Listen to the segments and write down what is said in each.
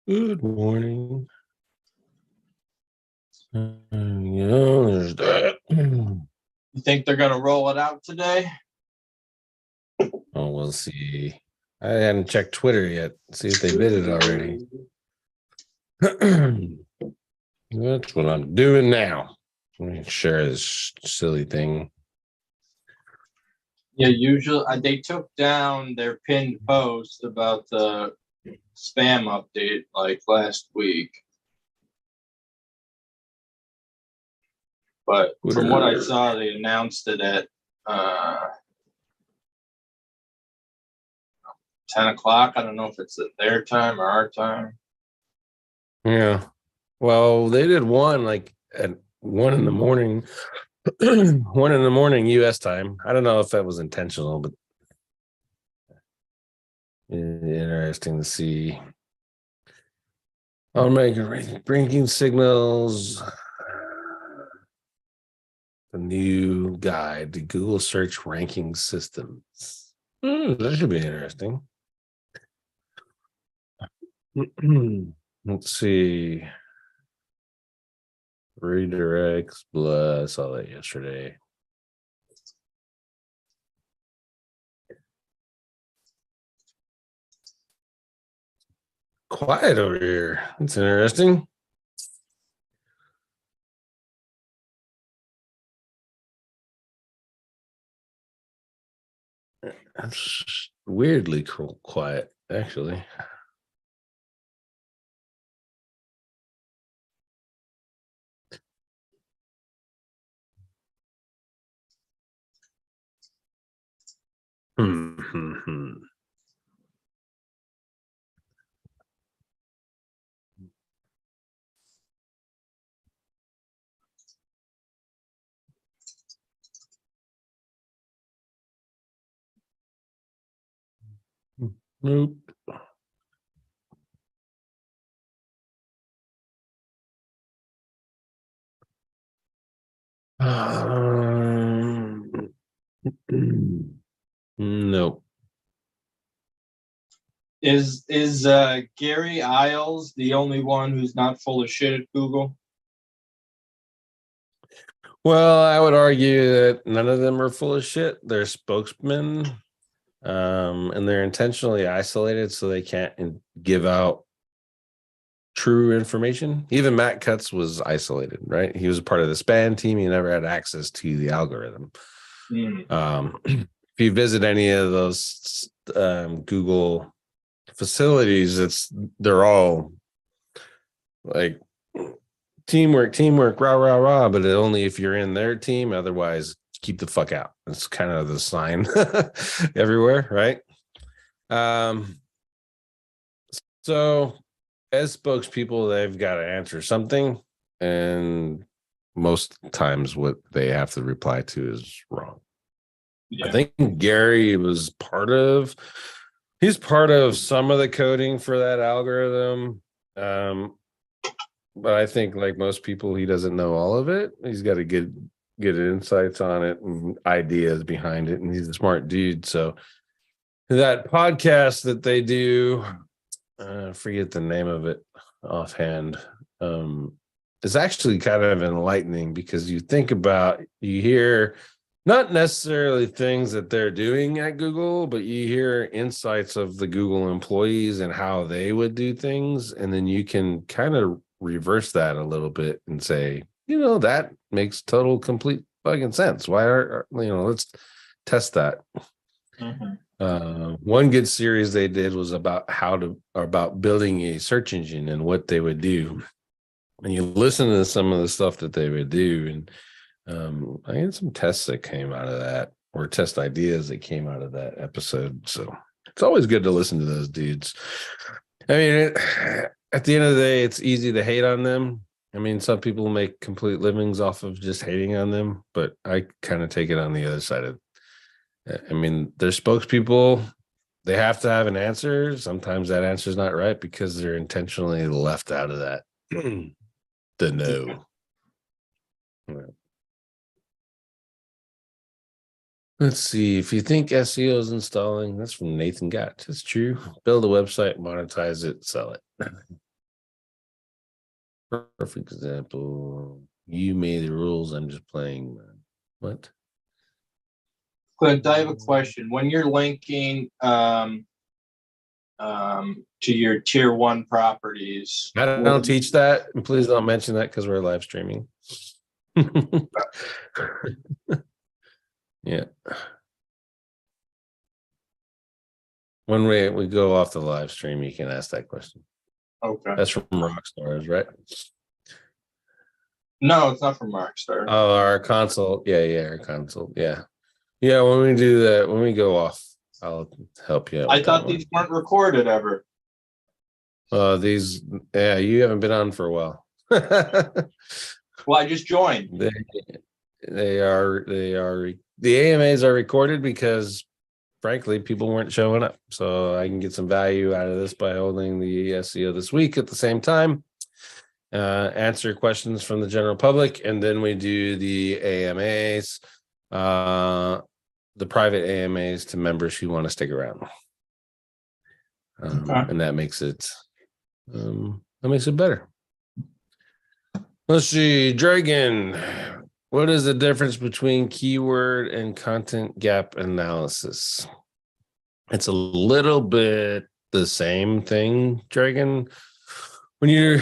Good morning. There's that. You think they're going to roll it out today? Oh, we'll see. I hadn't checked Twitter yet. See if they did it already. That's what I'm doing now. Let me share this silly thing. Yeah, usually they took down their pinned post about the spam update like last week. But from what I saw, they announced it at 10 o'clock. I don't know if it's at their time or our time. Yeah. Well, they did one like at 1 in the morning. 1 in the morning US time. I don't know if that was intentional, but interesting to see. Automatic ranking signals. The new guide to Google search ranking systems. That should be interesting. Let's see. Redirects, blah. I saw that yesterday. Quiet over here. That's interesting. That's weirdly quiet, actually. Nope. Nope. Is Gary Isles the only one who's not full of shit at Google? Well, I would argue that none of them are full of shit. They're spokesmen, and they're intentionally isolated so they can't give out true information. Even Matt Cutts was isolated, right? He was a part of the span team. He never had access to the algorithm. If you visit any of those Google facilities, they're all like teamwork, rah, rah, rah, but only if you're in their team. Otherwise, keep the fuck out. It's kind of the sign everywhere, right? So as spokespeople, they've got to answer something, and most times what they have to reply to is wrong. Yeah. I think Gary was he's part of some of the coding for that algorithm. But I think, like most people, he doesn't know all of it. He's got to get insights on it and ideas behind it, and he's a smart dude. So that podcast that they do, I forget the name of it offhand, is actually kind of enlightening, because you hear not necessarily things that they're doing at Google, but you hear insights of the Google employees and how they would do things. And then you can kind of reverse that a little bit and say, that makes complete fucking sense. Let's test that. One good series they did was about building a search engine and what they would do. And you listen to some of the stuff that they would do, and I had some tests that came out of that, or test ideas that came out of that episode. So it's always good to listen to those dudes. I mean, at the end of the day, it's easy to hate on them. I mean, some people make complete livings off of just hating on them, but I kind of take it on the other side of it. I mean, they're spokespeople. They have to have an answer. Sometimes that answer is not right because they're intentionally left out of that. The no. Let's see. If you think SEO is installing, that's from Nathan Gott. It's true. Build a website, monetize it, sell it. Perfect example. You made the rules. I'm just playing. What? Clint, I have a question. When you're linking to your tier one properties, I don't teach that. And please don't mention that because we're live streaming. Yeah. When we go off the live stream, you can ask that question. okay. That's from Rockstars, right? No, it's not from Rockstar. Oh, our console. Yeah, our console. Yeah. Yeah, when we do that, when we go off, I'll help you out. I thought these weren't recorded ever. These, yeah, you haven't been on for a while. Well, I just joined. They are the AMAs are recorded because frankly people weren't showing up. So I can get some value out of this by holding the SEO this week at the same time. Answer questions from the general public, and then we do the AMAs, the private AMAs to members who want to stick around. Okay. And that makes it better. Let's see, Dragon. What is the difference between keyword and content gap analysis? It's a little bit the same thing, Dragon. When you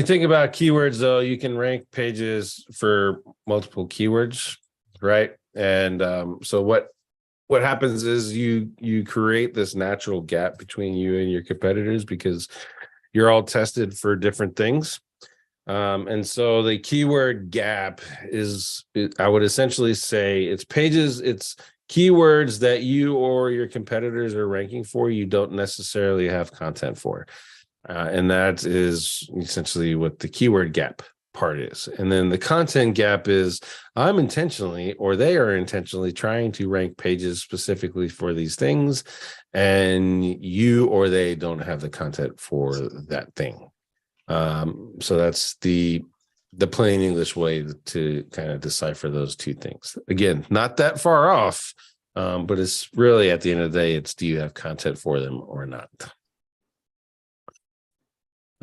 think about keywords, though, you can rank pages for multiple keywords, right? And so what happens is you create this natural gap between you and your competitors because you're all tested for different things. And so the keyword gap is, I would essentially say, it's keywords that you or your competitors are ranking for, you don't necessarily have content for. And that is essentially what the keyword gap part is. And then the content gap is they are intentionally trying to rank pages specifically for these things, and you or they don't have the content for that thing. So that's the plain English way to kind of decipher those two things. Again, not that far off, but it's really at the end of the day, it's do you have content for them or not?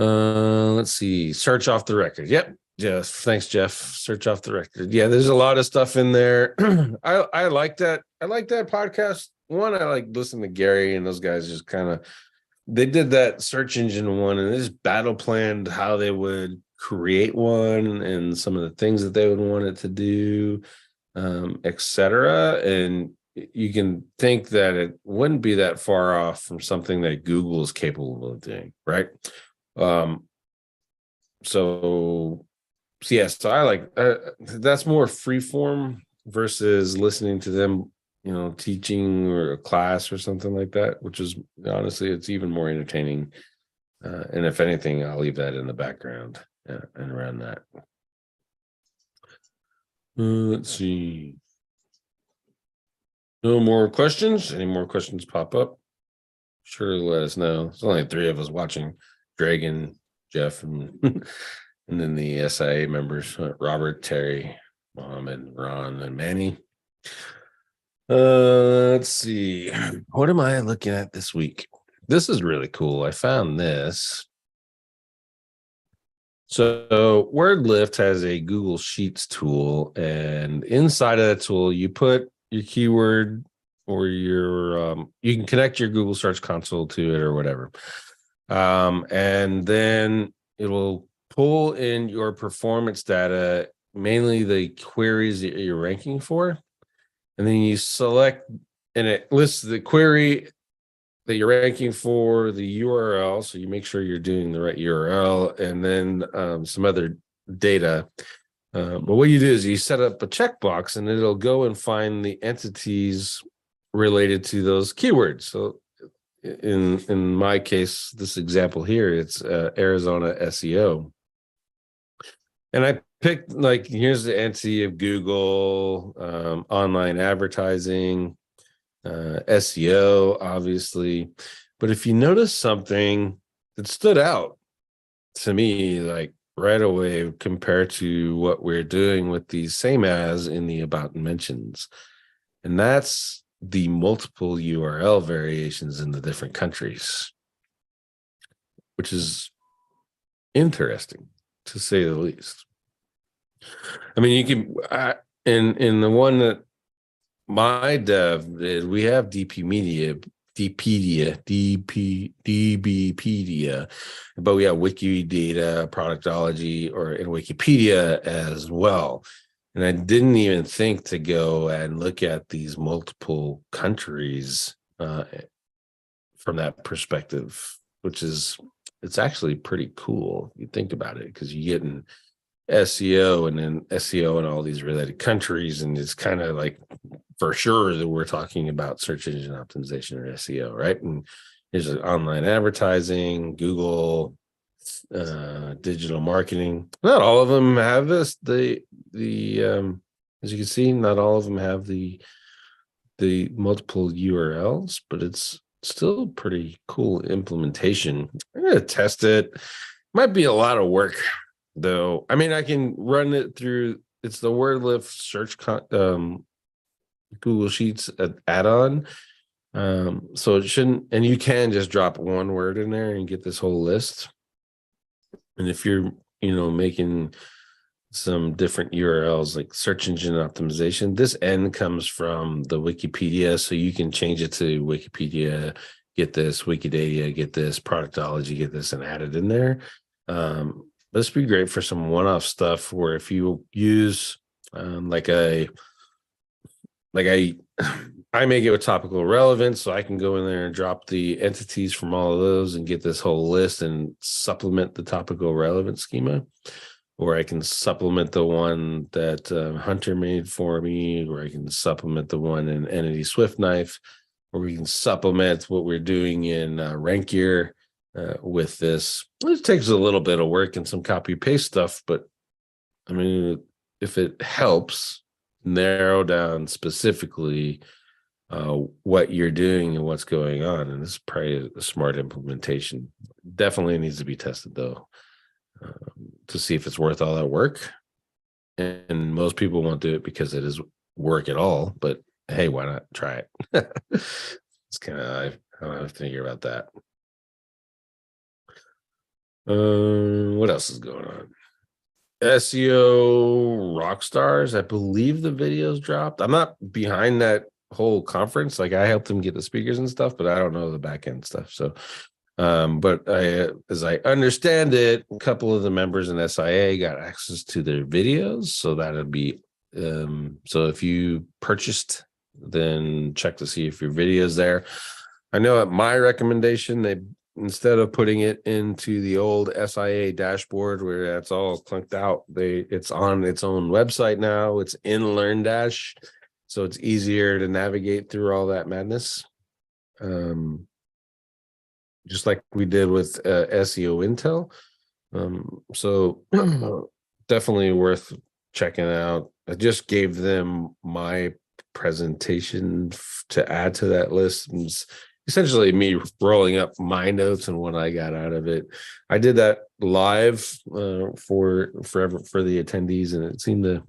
Let's see. Search off the record. Yep. Jeff. Thanks, Jeff. Search off the record. Yeah, there's a lot of stuff in there. I like that. I like that podcast. One, I like listening to Gary and those guys just kind of, they did that search engine one and they just battle planned how they would create one and some of the things that they would want it to do, etc. And you can think that it wouldn't be that far off from something that Google is capable of doing, right? So I like that's more freeform versus listening to them, teaching or a class or something like that, which is honestly, it's even more entertaining. And if anything, I'll leave that in the background and around that. Let's see. No more questions? Any more questions pop up? Sure, let us know. There's only 3 of us watching. Dragon, Jeff, and and then the SIA members, Robert, Terry, Mohammed, Ron, and Manny. Let's see. What am I looking at this week? This is really cool. I found this. So WordLift has a Google Sheets tool, and inside of that tool, you put your keyword or your you can connect your Google Search Console to it or whatever. And then it will pull in your performance data, mainly the queries that you're ranking for. And then you select, and it lists the query that you're ranking for, the URL. So you make sure you're doing the right URL, and then some other data. But what you do is you set up a checkbox and it'll go and find the entities related to those keywords. So in my case, this example here, it's Arizona SEO. And I picked, here's the entity of Google, online advertising, SEO, obviously. But if you notice something that stood out to me, right away, compared to what we're doing with these same as in the about and mentions, and that's the multiple URL variations in the different countries, which is interesting to say the least. I mean, you can in the one that my dev did, we have DBpedia, but we have Wikidata, Productology, or in Wikipedia as well. And I didn't even think to go and look at these multiple countries from that perspective, which is, it's actually pretty cool. You think about it, because you get in SEO and then SEO in all these related countries, and it's kind of like for sure that we're talking about search engine optimization or SEO, right? And there's online advertising, Google, digital marketing. Not all of them have this. As you can see, not all of them have the multiple URLs, but it's still pretty cool implementation. I'm gonna test it. Might be a lot of work though. I mean, I can run it through. It's the WordLift search Google Sheets add-on. So it shouldn't, and you can just drop one word in there and get this whole list. And if you're, making some different URLs like search engine optimization, this N comes from the Wikipedia. So you can change it to Wikipedia, get this, Wikidata, get this, Productology, get this, and add it in there. This would be great for some one-off stuff where if you use I make it with topical relevance, so I can go in there and drop the entities from all of those and get this whole list and supplement the topical relevance schema. Or I can supplement the one that Hunter made for me, or I can supplement the one in Entity Swift Knife, or we can supplement what we're doing in Rankier with this. It takes a little bit of work and some copy paste stuff, but I mean, if it helps narrow down specifically what you're doing and what's going on, and this is probably a smart implementation. Definitely needs to be tested though, to see if it's worth all that work. And most people won't do it because it is work at all, but hey, why not try it? It's kind of how I think about that. What else is going on? SEO rock stars. I believe the videos dropped. I'm not behind that whole conference. Like, I helped them get the speakers and stuff, but I don't know the back end stuff. So, but as I understand it, a couple of the members in SIA got access to their videos. So that'd be, so if you purchased, then check to see if your video's there. I know at my recommendation, they, instead of putting it into the old SIA dashboard where that's all clunked out, it's on its own website now. It's in LearnDash, so it's easier to navigate through all that madness. Just like we did with SEO Intel. So definitely worth checking out. I just gave them my presentation to add to that list. It's essentially me rolling up my notes and what I got out of it. I did that live for the attendees, and it seemed to,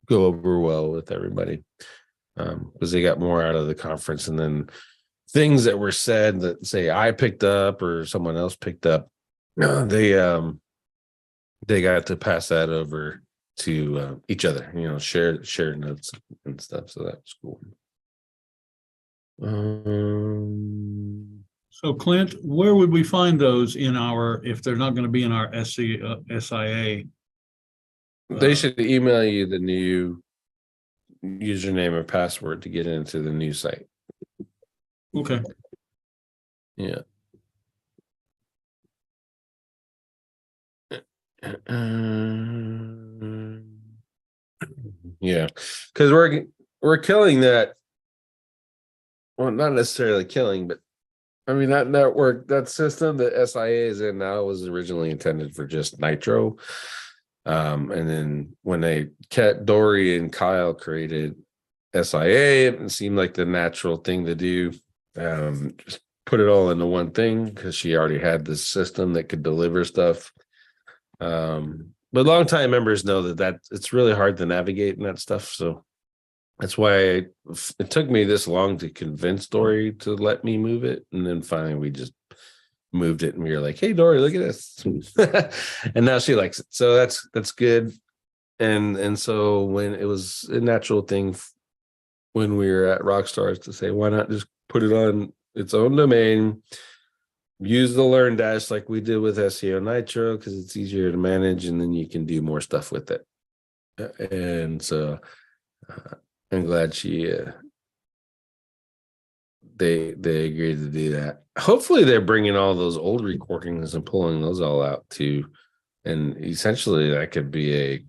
go over well with everybody, because they got more out of the conference. And then things that were said that, say, I picked up or someone else picked up, they got to pass that over to each other, share notes and stuff. So that's cool. So Clint, where would we find those if they're not going to be in our SIA? They should email you the new username or password to get into the new site. Okay. Yeah. Yeah, because we're killing that. Well, not necessarily killing, but I mean, that network, that system that SIA is in now was originally intended for just Nitro. And then when Dory and Kyle created SIA, it seemed like the natural thing to do. Just put it all into one thing, because she already had this system that could deliver stuff. But longtime members know that it's really hard to navigate in that stuff. So that's why it took me this long to convince Dory to let me move it. And then finally we just moved it, and we were like, "Hey, Dory, look at this," and now she likes it. So that's good. And so when it was a natural thing when we were at Rockstars to say, why not just put it on its own domain, use the Learn Dash like we did with SEO Nitro because it's easier to manage, and then you can do more stuff with it. And so I'm glad they agreed to do that. Hopefully they're bringing all those old recordings and pulling those all out too, and essentially that could be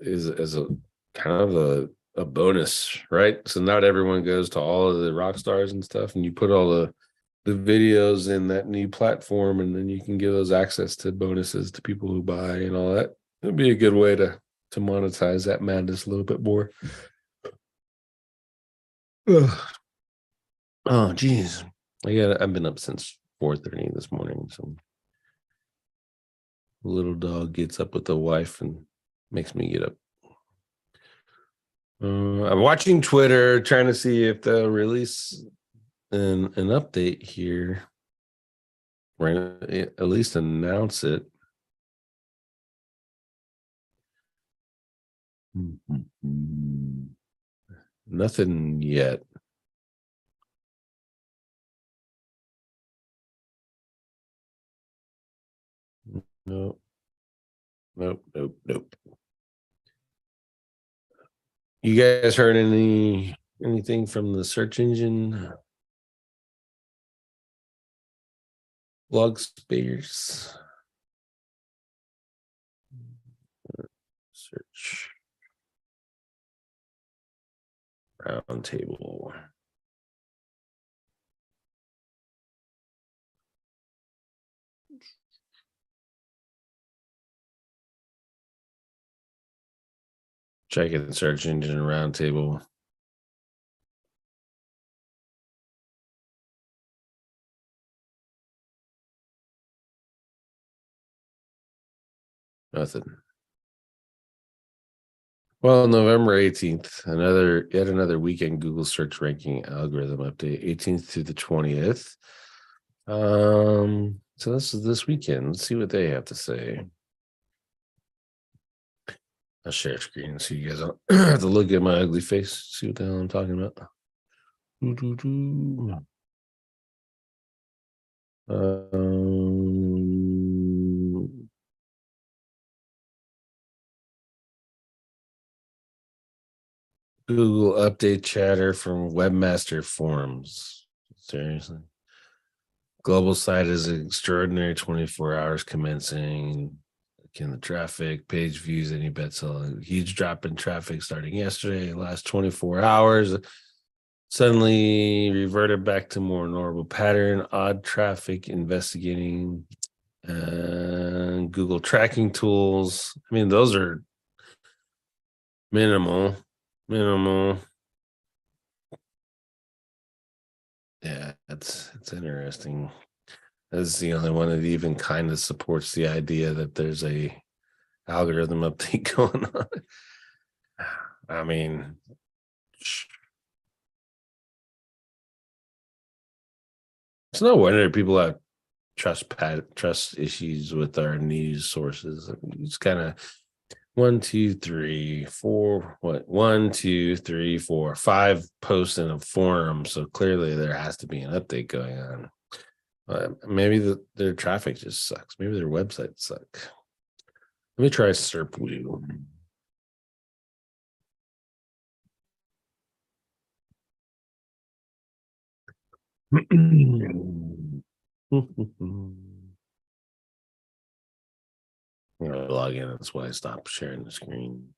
as a kind of a bonus, right? So not everyone goes to all of the rock stars and stuff, and you put all the videos in that new platform, and then you can give those access to bonuses to people who buy and all that. It'd be a good way to monetize that madness a little bit more. Ugh. Oh geez, I've been up since 4:30 this morning. So little dog gets up with the wife and makes me get up. I'm watching Twitter, trying to see if they'll release an update here, or at least announce it. Nothing yet. Nope. You guys heard anything from the search engine blog space? Search roundtable. Check it, search engine roundtable. Nothing. Well, November 18th, yet another weekend Google search ranking algorithm update, 18th to the 20th. So this is this weekend. Let's see what they have to say. I'll share screen so you guys don't have to look at my ugly face, see what the hell I'm talking about. Google update chatter from Webmaster Forums. Seriously. Global site is extraordinary 24 hours commencing. Can the traffic, page views, any bets? A huge drop in traffic starting yesterday, last 24 hours. Suddenly reverted back to more normal pattern, odd traffic, investigating Google tracking tools. I mean, those are minimal. Yeah, it's interesting. That's the only one that even kind of supports the idea that there's a algorithm update going on. I mean, it's no wonder people have trust issues with our news sources. It's kind of 1, 2, 3, 4. What 1, 2, 3, 4, 5 posts in a forum. So clearly there has to be an update going on. Maybe their traffic just sucks. Maybe their websites suck. Let me try SERPWoo. I'm gonna log in. That's why I stopped sharing the screen.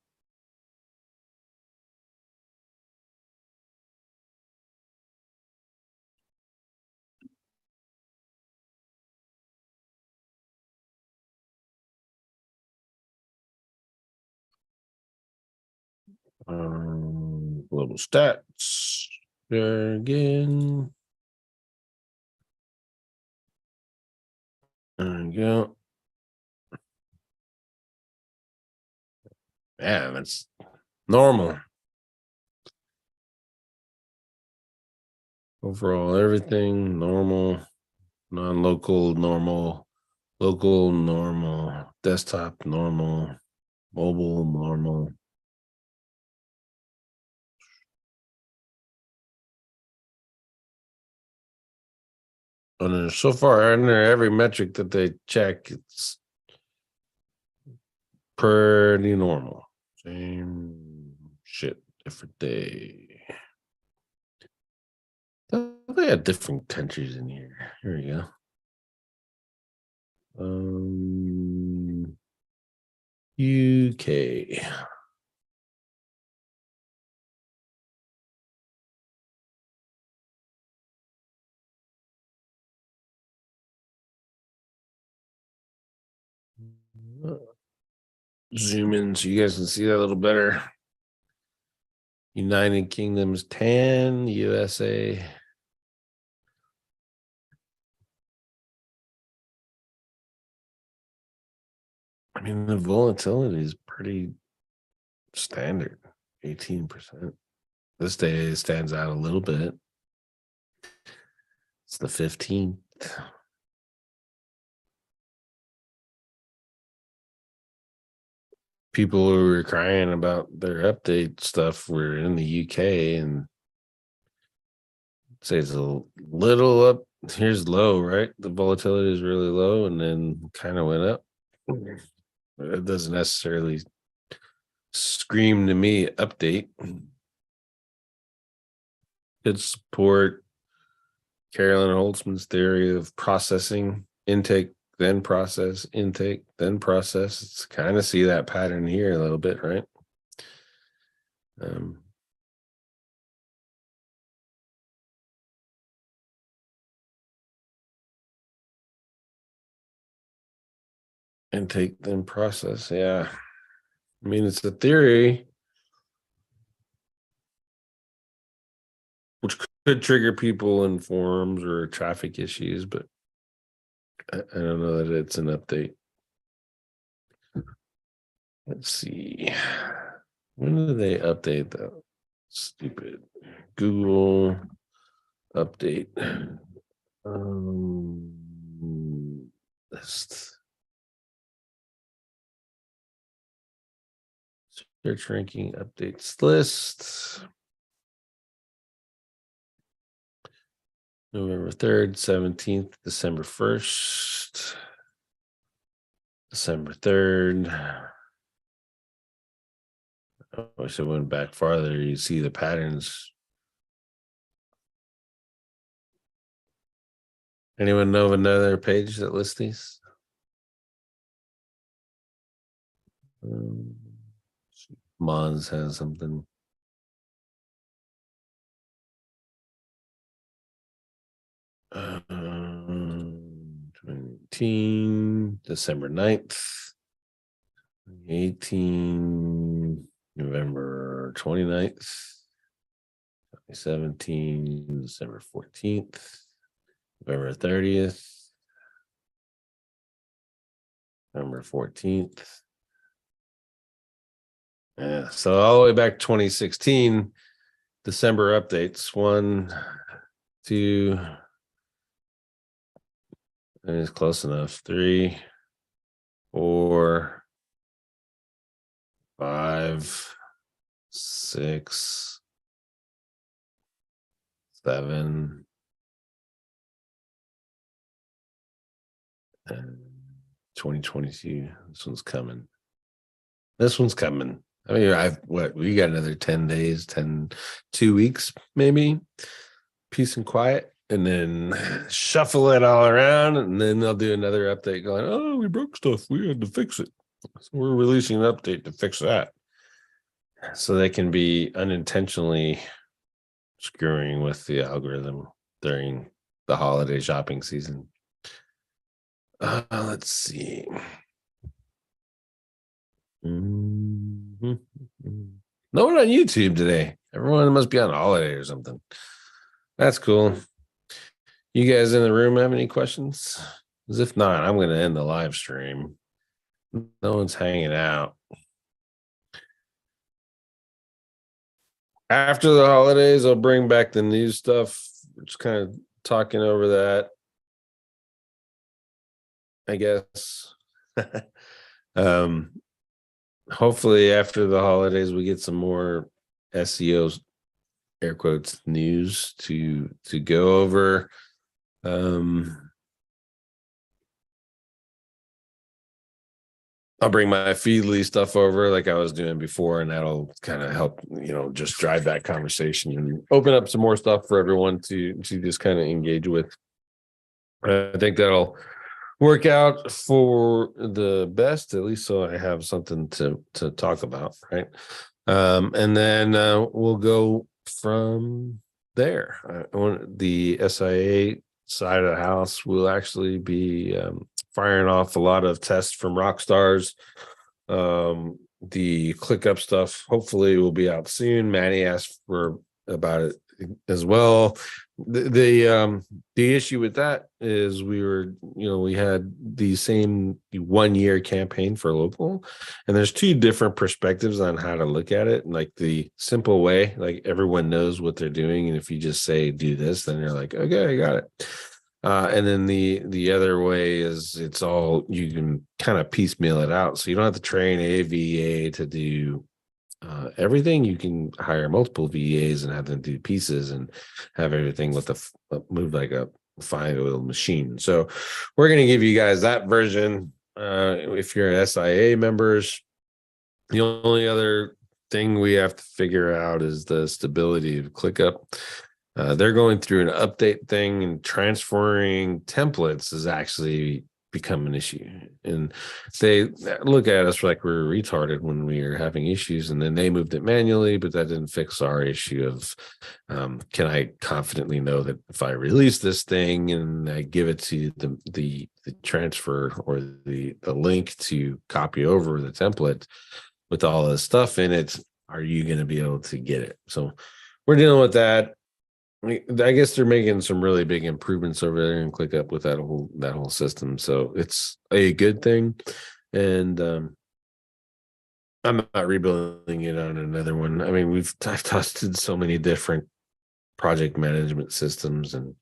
Global stats. There again. There we go. Yeah, that's normal. Overall, everything normal. non-local, normal, local, normal, desktop, normal, mobile, normal. And so far, under every metric that they check, it's pretty normal. Same shit, different day. They had different countries in here. Here we go. UK. Zoom in so you guys can see that a little better. United Kingdom's 10, USA. I mean, the volatility is pretty standard, 18%. This day stands out a little bit. It's the 15th. People who were crying about their update stuff were in the UK and say it's a little up. Here's low, right? The volatility is really low and then kind of went up. It doesn't necessarily scream to me update. Could support Carolyn Holtzman's theory of processing, intake, then process, intake, then process. It's kind of see that pattern here a little bit, right? Intake, then process. Yeah. I mean, it's a theory which could trigger people in forums or traffic issues, but I don't know that it's an update. Let's see. When do they update that? Stupid Google update. List. Search ranking updates list. November 3rd, 17th, December 1st, December 3rd. I wish I went back farther. You see the patterns. Anyone know of another page that lists these? Mons has something. Um, 2019, December 9th, 2018, November 29th, 2017, December 14th, November 30th, November 14th. Yeah, so all the way back 2016, December updates. 1, 2, and it's close enough. 3, 4, 5, 6, 7, and 2022. This one's coming. This one's coming. I mean, we got another 10 days, 2 weeks, maybe. Peace and quiet. And then shuffle it all around, and then they'll do another update going, oh, we broke stuff. We had to fix it. So we're releasing an update to fix that. So they can be unintentionally screwing with the algorithm during the holiday shopping season. Let's see. No one on YouTube today. Everyone must be on holiday or something. That's cool. You guys in the room have any questions? Because if not, I'm going to end the live stream. No one's hanging out. After the holidays, I'll bring back the news stuff. We're just kind of talking over that. I guess. um, hopefully after the holidays we get some more SEO air quotes news to go over. I'll bring my Feedly stuff over like I was doing before, and that'll kind of help, just drive that conversation and open up some more stuff for everyone to just kind of engage with. I think that'll work out for the best, at least so I have something to talk about, right? And then we'll go from there. The SIA side of the house will actually be firing off a lot of tests from rock stars. The ClickUp stuff hopefully will be out soon. Maddie asked about it as well. The issue with that is we had the same 1 year campaign for local, and there's two different perspectives on how to look at it. Like the simple way, like everyone knows what they're doing, and if you just say do this, then you're like, okay, I got it. And then the other way is it's all, you can kind of piecemeal it out, so you don't have to train a VA to do everything. You can hire multiple VAs and have them do pieces and have everything with move like a fine oiled machine. So we're going to give you guys that version. If you're SIA members, the only other thing we have to figure out is the stability of ClickUp. They're going through an update thing, and transferring templates has actually become an issue. And they look at us like we're retarded when we are having issues, and then they moved it manually, but that didn't fix our issue of can I confidently know that if I release this thing and I give it to the transfer or the link to copy over the template with all the stuff in it, are you going to be able to get it? So we're dealing with that. I guess they're making some really big improvements over there and ClickUp with that whole system. So it's a good thing. And I'm not rebuilding it on another one. I mean, I've tested so many different project management systems, and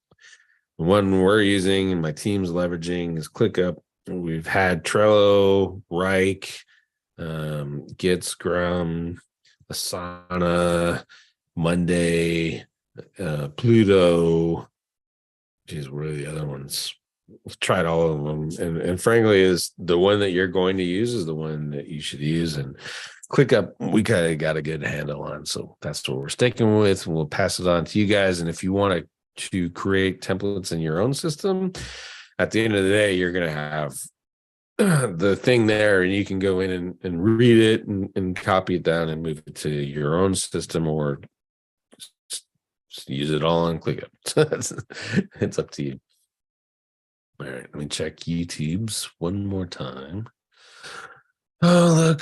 the one we're using and my team's leveraging is ClickUp. We've had Trello, Rike, Git, Scrum, Asana, Monday, Pluto. Geez, what are the other ones? I've tried all of them, and frankly, is the one that you're going to use is the one that you should use. And ClickUp, we kind of got a good handle on, so that's what we're sticking with. And we'll pass it on to you guys. And if you want to create templates in your own system, at the end of the day, you're going to have the thing there, and you can go in and read it and copy it down and move it to your own system, or just use it all on ClickUp. It's up to you. All right, let me check YouTube's one more time. Oh, look.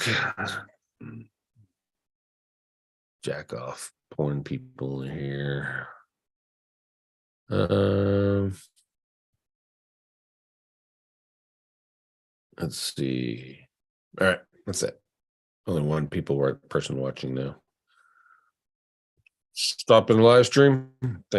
Jack off porn people here. Let's see. All right, that's it. Only one person watching now. Stop in the live stream. Thank